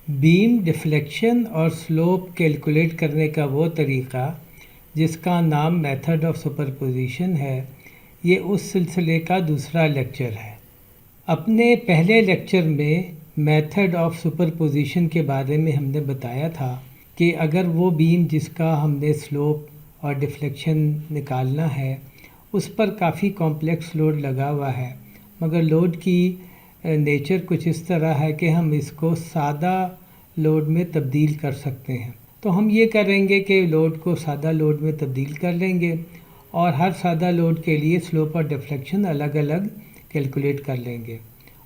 Beam deflection और slope calculate करने का वो तरीक़ा जिसका नाम मेथड ऑफ सुपरपोजिशन है, ये उस सिलसिले का दूसरा लेक्चर है। अपने पहले लेक्चर में मेथड ऑफ सुपरपोजिशन के बारे में हमने बताया था कि अगर वो बीम जिसका हमने स्लोप और डिफ्लेक्शन निकालना है उस पर काफ़ी कॉम्प्लेक्स लोड लगा हुआ है, मगर लोड की नेचर कुछ इस तरह है कि हम इसको सादा लोड में तब्दील कर सकते हैं। तो हम ये करेंगे कि लोड को सादा लोड में तब्दील कर लेंगे और हर सादा लोड के लिए स्लोप और डिफ्लेक्शन अलग अलग कैलकुलेट कर लेंगे,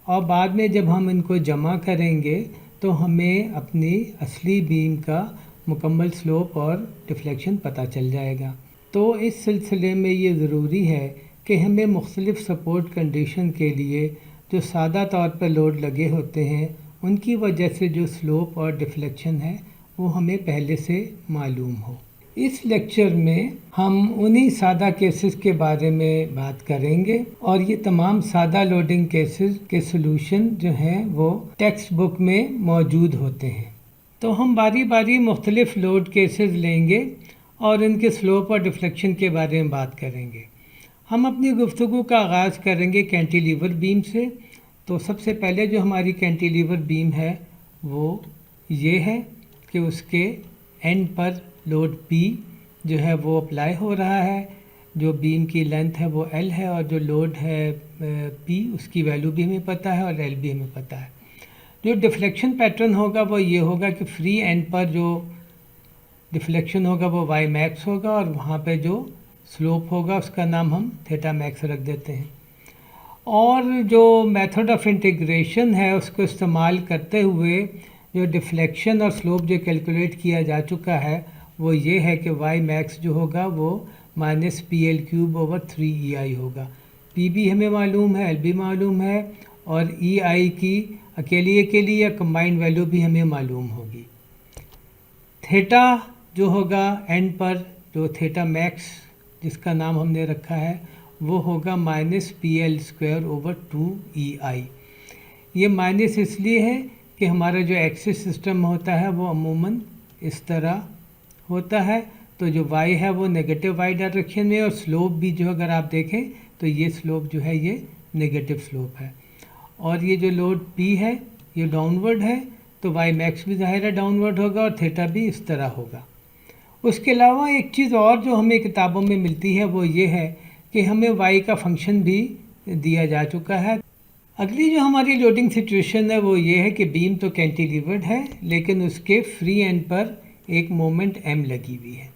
और बाद में जब हम इनको जमा करेंगे तो हमें अपनी असली बीम का मुकम्मल स्लोप और डिफ्लेक्शन पता चल जाएगा। तो इस सिलसिले में ये ज़रूरी है कि हमें मुख्तलिफ़ सपोर्ट कंडीशन के लिए जो सादा तौर पर लोड लगे होते हैं उनकी वजह से जो स्लोप और डिफ्लेक्शन है वो हमें पहले से मालूम हो। इस लेक्चर में हम उन्हीं सादा केसेस के बारे में बात करेंगे और ये तमाम सादा लोडिंग केसेस के सलूशन जो हैं वो टेक्स्ट बुक में मौजूद होते हैं। तो हम बारी बारी मुख्तलिफ़ लोड केसेस लेंगे और इनके स्लोप और डिफ्लेक्शन के बारे में बात करेंगे। हम अपनी गुफ्तगू का आगाज़ करेंगे कैंटिलीवर बीम से। तो सबसे पहले जो हमारी कैंटिलीवर बीम है वो ये है कि उसके एंड पर लोड P जो है वो अप्लाई हो रहा है। जो बीम की लेंथ है वो L है और जो लोड है P उसकी वैल्यू भी हमें पता है और L भी हमें पता है। जो डिफ्लेक्शन पैटर्न होगा वो ये होगा कि फ्री एंड पर जो डिफ्लेक्शन होगा वो y मैक्स होगा और वहाँ पे जो स्लोप होगा उसका नाम हम थीटा मैक्स रख देते हैं। और जो मेथड ऑफ इंटीग्रेशन है उसको इस्तेमाल करते हुए जो डिफ्लेक्शन और स्लोप जो कैलकुलेट किया जा चुका है वो ये है कि y मैक्स जो होगा वो -PL³/3EI होगा। P भी हमें मालूम है, L भी मालूम है और EI की अकेले के लिए या कंबाइंड वैल्यू भी हमें मालूम होगी। थीटा जो होगा एंड पर जो थीटा मैक्स जिसका नाम हमने रखा है वो होगा -PL²/2EI। ये माइनस इसलिए है कि हमारा जो एक्सिस सिस्टम होता है वो अमूमन इस तरह होता है, तो जो y है वो नेगेटिव y डायरेक्शन में और स्लोप भी जो अगर आप देखें तो ये स्लोप जो है ये नेगेटिव स्लोप है। और ये जो लोड P है ये डाउनवर्ड है तो y मैक्स भी ज़ाहिर है डाउनवर्ड होगा और थीटा भी इस तरह होगा। उसके अलावा एक चीज़ और जो हमें किताबों में मिलती है वो ये है कि हमें y का फंक्शन भी दिया जा चुका है। अगली जो हमारी लोडिंग सिचुएशन है वो ये है कि बीम तो कैंटिलीवर्ड है लेकिन उसके फ्री एंड पर एक मोमेंट m लगी हुई है।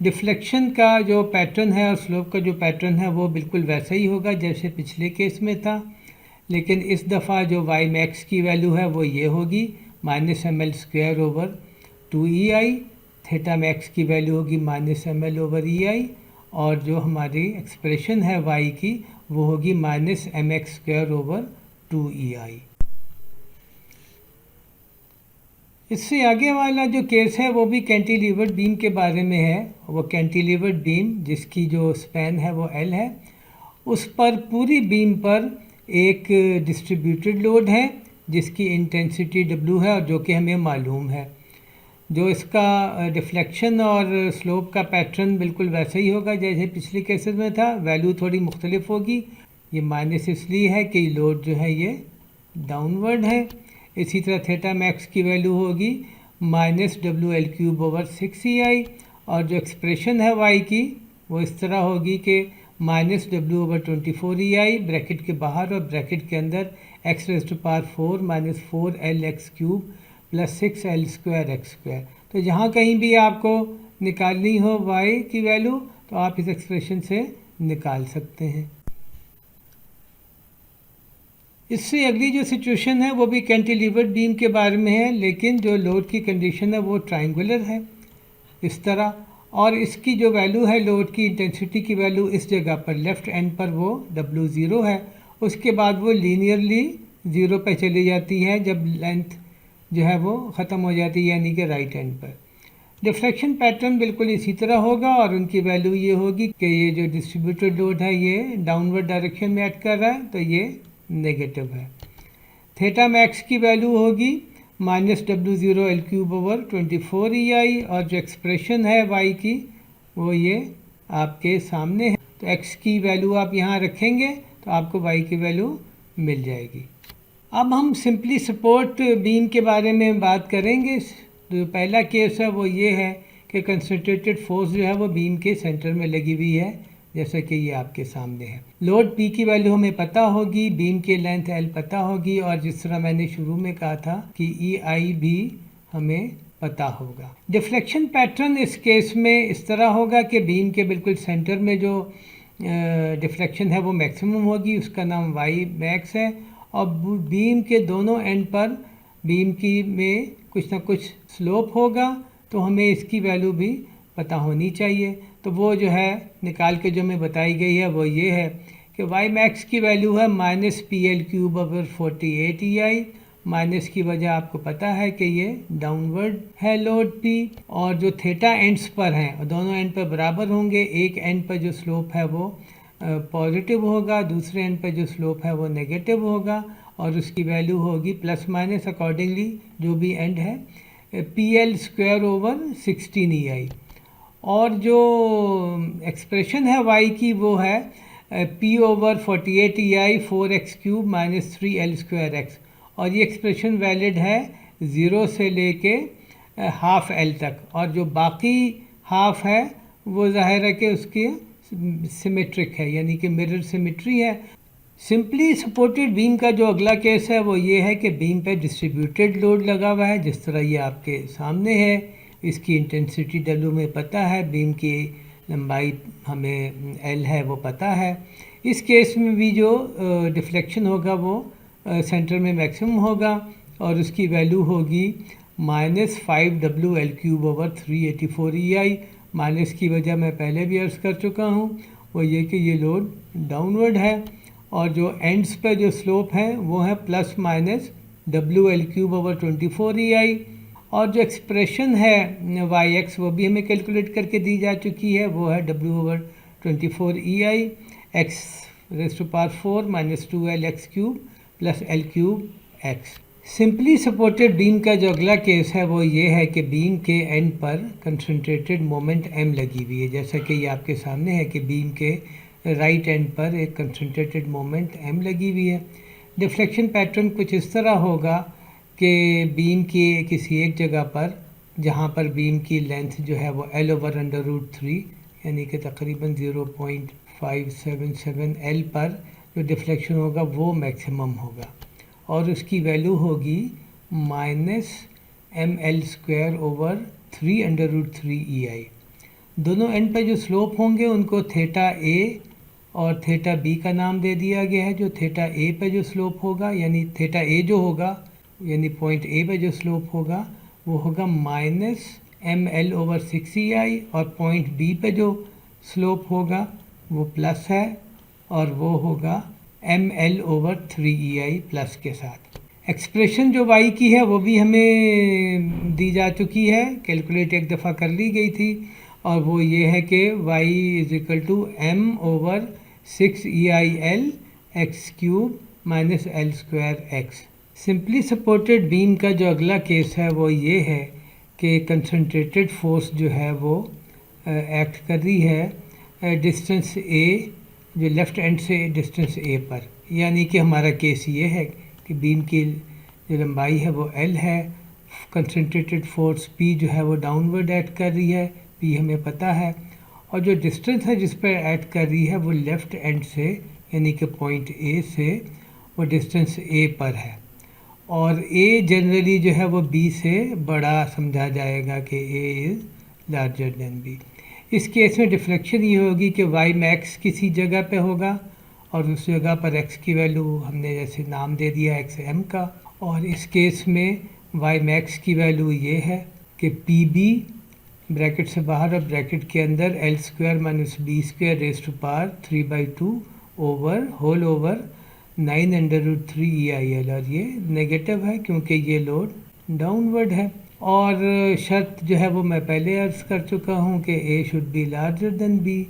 डिफ्लेक्शन का जो पैटर्न है और स्लोप का जो पैटर्न है वो बिल्कुल वैसा ही होगा जैसे पिछले केस में था, लेकिन इस दफ़ा जो y मैक्स की वैल्यू है वो ये होगी -mL²/2EI। थीटा मैक्स की वैल्यू होगी -mL/EI और जो हमारी एक्सप्रेशन है y की वो होगी -mx²/2EI। इससे आगे वाला जो केस है वो भी कैंटिलीवर्ड बीम के बारे में है। वो कैंटिलीवर्ड बीम जिसकी जो स्पैन है वो L है, उस पर पूरी बीम पर एक डिस्ट्रीब्यूटेड लोड है जिसकी इंटेंसिटी W है और जो कि हमें मालूम है। जो इसका डिफ्लेक्शन और स्लोप का पैटर्न बिल्कुल वैसा ही होगा जैसे पिछले केसेस में था, वैल्यू थोड़ी मुख्तलिफ होगी। ये माइनस इसलिए है कि लोड जो है ये डाउनवर्ड है। इसी तरह थीटा मैक्स की वैल्यू होगी -WL³/6EI और जो एक्सप्रेशन है y की वो इस तरह होगी कि -W/24EI ब्रैकेट के बाहर और ब्रैकेट के अंदर x⁴ -4LX³ + 6L²x²। तो जहाँ कहीं भी आपको निकालनी हो y की वैल्यू तो आप इस एक्सप्रेशन से निकाल सकते हैं। इससे अगली जो सिचुएशन है वो भी कैंटिलीवर्ड बीम के बारे में है, लेकिन जो लोड की कंडीशन है वो ट्रायंगुलर है इस तरह, और इसकी जो वैल्यू है लोड की इंटेंसिटी की वैल्यू इस जगह पर लेफ़्ट एंड पर वो W0 है। उसके बाद वो लीनियरली 0 पे चली जाती है जब लेंथ जो है वो ख़त्म हो जाती है, यानी कि राइट एंड पर। डिफ्लेक्शन पैटर्न बिल्कुल इसी तरह होगा और उनकी वैल्यू ये होगी कि ये जो डिस्ट्रीब्यूटेड लोड है ये डाउनवर्ड डायरेक्शन में एक्ट कर रहा है तो ये नेगेटिव है। थीटा मैक्स की वैल्यू होगी minus W0 L cube over 24 EI, और जो एक्सप्रेशन है y की वो ये आपके सामने है। तो x की वैल्यू आप यहाँ रखेंगे तो आपको y की वैल्यू मिल जाएगी। अब हम सिंपली सपोर्ट बीम के बारे में बात करेंगे। जो पहला केस है वो ये है कि कंसंट्रेटेड फोर्स जो है वो बीम के सेंटर में लगी हुई है, जैसा कि ये आपके सामने है। लोड P की वैल्यू हमें पता होगी, बीम की लेंथ L पता होगी, और जिस तरह मैंने शुरू में कहा था कि EI भी हमें पता होगा। डिफ्लेक्शन पैटर्न इस केस में इस तरह होगा कि बीम के बिल्कुल सेंटर में जो डिफ्लेक्शन है वो मैक्सिमम होगी, उसका नाम y मैक्स है, और बीम के दोनों एंड पर बीम की में कुछ ना कुछ स्लोप होगा, तो हमें इसकी वैल्यू भी पता होनी चाहिए। तो वो जो है निकाल के जो हमें बताई गई है वो ये है कि y मैक्स की वैल्यू है minus PL cube over 48 EI। Minus की वजह आपको पता है कि ये डाउनवर्ड है लोड P, और जो थीटा एंड्स पर हैं और दोनों एंड पर बराबर होंगे। एक एंड पर जो स्लोप है वो पॉजिटिव होगा, दूसरे एंड पर जो स्लोप है वो नेगेटिव होगा, और उसकी वैल्यू होगी प्लस माइनस अकॉर्डिंगली जो भी एंड है PL स्क्वायर ओवर 16 EI। और जो एक्सप्रेशन है y की वो है P over 48 EI 4x cube minus 3L square x, और ये एक्सप्रेशन वैलिड है 0 से लेके हाफ L तक, और जो बाकी हाफ है वो जाहिर है कि उसकी सिमेट्रिक है, यानी कि मिरर सिमेट्री है। सिंपली सपोर्टेड बीम का जो अगला केस है वो ये है कि बीम पे डिस्ट्रीब्यूटेड लोड लगा हुआ है, जिस तरह ये आपके सामने है। इसकी इंटेंसिटी W में पता है, बीम की लंबाई हमें L है वो पता है। इस केस में भी जो डिफ्लेक्शन होगा वो सेंटर में मैक्सिमम होगा, और उसकी वैल्यू होगी minus 5W L cube over 384 EI। Minus की वजह मैं पहले भी अर्ज कर चुका हूँ, वो ये कि ये लोड डाउनवर्ड है, और जो एंड्स पे जो स्लोप है वो है plus minus WL cube over 24 EI। और जो एक्सप्रेशन है YX वो भी हमें कैलकुलेट करके दी जा चुकी है, वो है W over 24 EI x raise to power 4 minus 2L x cube plus L cube x। Simply supported beam का जो अगला केस है वो ये है कि बीम के एंड पर कंसंट्रेटेड मोमेंट M लगी हुई है, जैसा कि ये आपके सामने है कि बीम के राइट एंड पर एक कंसंट्रेटेड मोमेंट M लगी हुई है। डिफ्लेक्शन पैटर्न कुछ इस तरह होगा कि बीम की किसी एक जगह पर, जहाँ पर बीम की लेंथ जो है वो L ओवर √3 यानी कि तकरीबन 0.577 L पर जो डिफ्लेक्शन होगा वो मैक्सिमम होगा, और उसकी वैल्यू होगी minus ML square over 3√3 EI। दोनों एंड पर जो स्लोप होंगे उनको थीटा A और थीटा B का नाम दे दिया गया है। जो थीटा A पे जो स्लोप होगा, यानी थीटा A जो होगा, यानी पॉइंट A पे जो स्लोप होगा वो होगा माइनस ML ओवर 6 EI, और पॉइंट B पे जो स्लोप होगा वो प्लस है, और वो होगा ML ओवर 3 EI प्लस के साथ। एक्सप्रेशन जो y की है वो भी हमें दी जा चुकी है, कैलकुलेट एक दफ़ा कर ली गई थी, और वो ये है कि y is equal to M over 6 EIL x cube minus L square x। Simply supported beam का जो अगला केस है वो ये है कि कंसंट्रेटेड फोर्स जो है वो एक्ट कर रही है डिस्टेंस A, जो लेफ़्ट एंड से डिस्टेंस A पर, यानी कि हमारा केस ये है कि बीम की जो लंबाई है वो L है, कंसंट्रेटेड फोर्स P जो है वो डाउनवर्ड एक्ट कर रही है, P हमें पता है, और जो डिस्टेंस है जिस पर एक्ट कर रही है वो लेफ़्ट एंड से यानी कि पॉइंट A से वो डिस्टेंस A पर है, और A जनरली जो है वो B से बड़ा समझा जाएगा कि A is larger than B। इस केस में डिफ्लेक्शन ये होगी कि y मैक्स किसी जगह पे होगा, और उस जगह पर x की वैल्यू हमने जैसे नाम दे दिया XM का, और इस केस में y मैक्स की वैल्यू ये है कि PB ब्रैकेट से बाहर और ब्रैकेट के अंदर L square minus B square raise to power 3/2 over whole over 9√3 EIL, और ये नेगेटिव है क्योंकि ये लोड डाउनवर्ड है। और शर्त जो है वो मैं पहले अर्ज कर चुका हूँ कि A should be larger than B,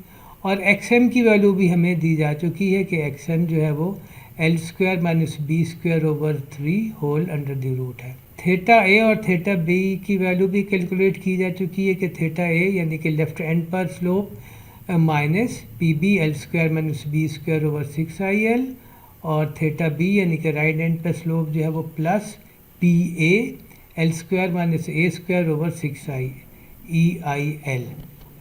और XM की वैल्यू भी हमें दी जा चुकी है कि XM जो है वो L square minus B square over 3 whole under the root है। थीटा ए और थीटा बी की वैल्यू भी कैलकुलेट की जा चुकी है कि थीटा ए यानी कि लेफ्ट एंड पर slope minus P B L square minus B square over 6IL, और थीटा बी यानी कि राइट एंड पर स्लोप जो है वो plus P A L square minus A square over 6EIL।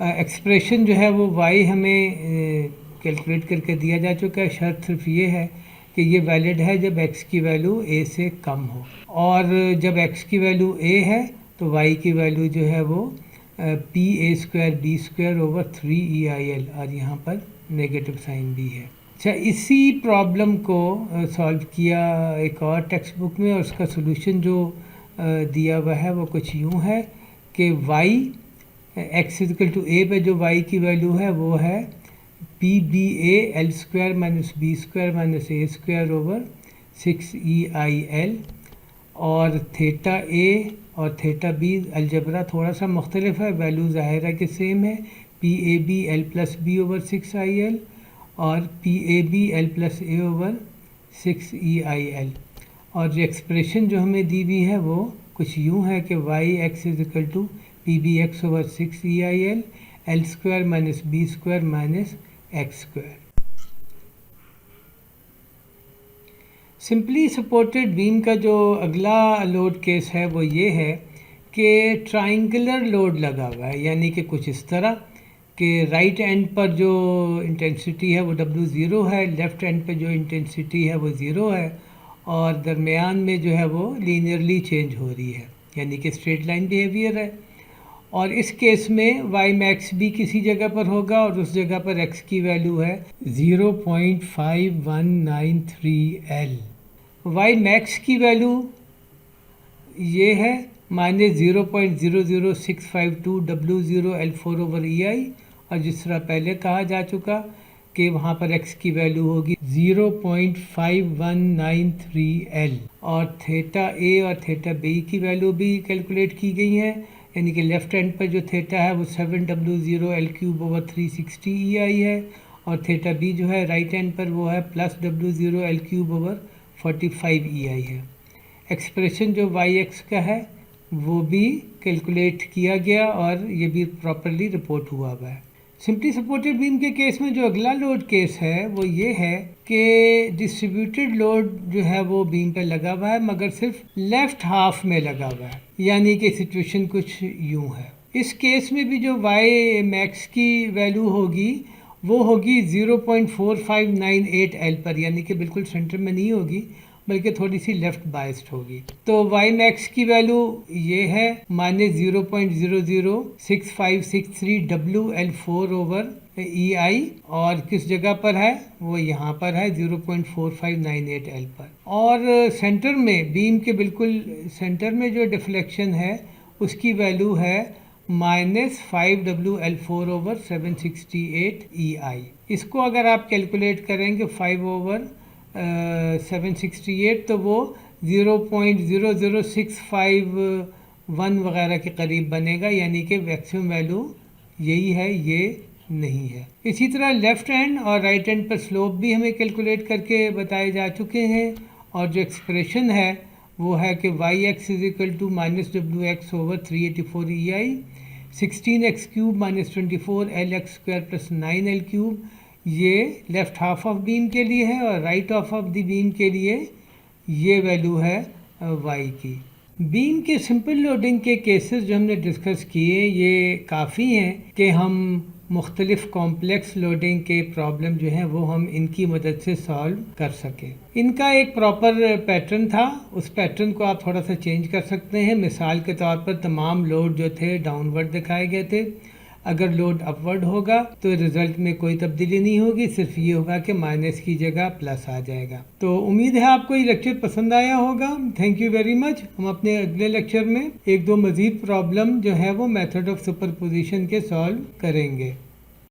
Expression जो है वो y हमें कैलकुलेट करके दिया जा चुका है। शर्त सिर्फ ये है कि ये वैलिड है जब x की वैल्यू a से कम हो, और जब x की वैल्यू a है तो y की वैल्यू जो है वो P A square B square over 3EIL, और यहाँ पर नेगेटिव साइन भी है। अच्छा, इसी प्रॉब्लम को सॉल्व किया एक और टेक्स्ट बुक में, और उसका सोल्यूशन जो दिया हुआ है वो कुछ यूँ है कि y x equal to a पे जो y की वैल्यू है वो है P B A L square minus B square minus A square over 6EIL, और थीटा ए और थीटा बी अलजबरा थोड़ा सा मुख्तलिफ है, वैल्यू ज़ाहिर है कि सेम है, P A B L plus B over 6IL और P A B L plus A over 6EIL। और जो एक्सप्रेशन जो हमें दी हुई है वो कुछ यूँ है कि Y X is equal to P B X over 6EIL L square minus B square minus X square. Simply supported beam का जो अगला लोड केस है वो ये है कि ट्राइंगुलर लोड लगा हुआ है, यानी कि कुछ इस तरह कि राइट एंड पर जो इंटेंसिटी है वो W0 है, लेफ़्ट एंड पर जो इंटेंसिटी है वो 0 है, और दरमियान में जो है वो लीनियरली चेंज हो रही है, यानी कि स्ट्रेट लाइन बिहेवियर है। और इस केस में वाई मैक्स भी किसी जगह पर होगा और उस जगह पर एक्स की वैल्यू है 0.5193L। वाई मैक्स की वैल्यू ये है माइनस 0.00652 W0L4 ओवर EI, और जिस तरह पहले कहा जा चुका कि वहाँ पर x की वैल्यू होगी 0.5193L, और थीटा ए और थीटा बी की वैल्यू भी कैलकुलेट की गई है, यानी कि लेफ़्ट एंड पर जो थीटा है वो 7W0L³ ओवर 360EI है, और थीटा बी जो है राइट एंड पर वो है प्लस W0L³ ओवर 45EI है। एक्सप्रेशन जो YX का है वो भी कैलकुलेट किया गया और ये भी प्रॉपरली रिपोर्ट हुआ है। सिंपली सपोर्टेड बीम के केस में जो अगला लोड केस है वो ये है कि डिस्ट्रीब्यूटेड लोड जो है वो बीम पे लगा हुआ है, मगर सिर्फ लेफ्ट हाफ में लगा हुआ है, यानी कि सिचुएशन कुछ यूँ है। इस केस में भी जो वाई मैक्स की वैल्यू होगी वो होगी 0.4598L पर, यानी कि बिल्कुल सेंटर में नहीं होगी बल्कि थोड़ी सी लेफ्ट बाइस्ड होगी। तो वाई मैक्स की वैल्यू ये है माइनस 0.006563 WL4 ओवर EI, और किस जगह पर है वो यहाँ पर है 0.4598L पर। और सेंटर में बीम के बिल्कुल सेंटर में जो डिफ्लेक्शन है उसकी वैल्यू है माइनस 5WL4 ओवर 768EI। इसको अगर आप कैलकुलेट करेंगे 5 ओवर 768 तो वो 0.00651 वगैरह के करीब बनेगा, यानी कि मैक्सिमम वैल्यू यही है, ये नहीं है। इसी तरह लेफ़्ट हैंड और राइट हैंड पर स्लोप भी हमें कैलकुलेट करके बताए जा चुके हैं, और जो एक्सप्रेशन है वो है कि YX is equal to minus WX over 384EI 16x³ minus 24LX square plus 9L³। ये लेफ़्ट हाफ ऑफ बीम के लिए है, और right half of the beam के लिए ये वैल्यू है y की। बीम के सिंपल लोडिंग के केसेस जो हमने डिस्कस किए ये काफ़ी हैं कि हम मुख्तलिफ़ कॉम्प्लेक्स लोडिंग के प्रॉब्लम जो हैं वो हम इनकी मदद से सॉल्व कर सकें। इनका एक प्रॉपर पैटर्न था, उस पैटर्न को आप थोड़ा सा चेंज कर सकते हैं। मिसाल के तौर पर तमाम लोड जो थे डाउनवर्ड दिखाए गए थे, अगर लोड अपवर्ड होगा तो रिज़ल्ट में कोई तब्दीली नहीं होगी, सिर्फ ये होगा कि माइनस की जगह प्लस आ जाएगा। तो उम्मीद है आपको ये लेक्चर पसंद आया होगा। Thank you very much. हम अपने अगले लेक्चर में एक दो मज़ीद प्रॉब्लम जो है वो मेथड ऑफ सुपरपोजिशन के सॉल्व करेंगे।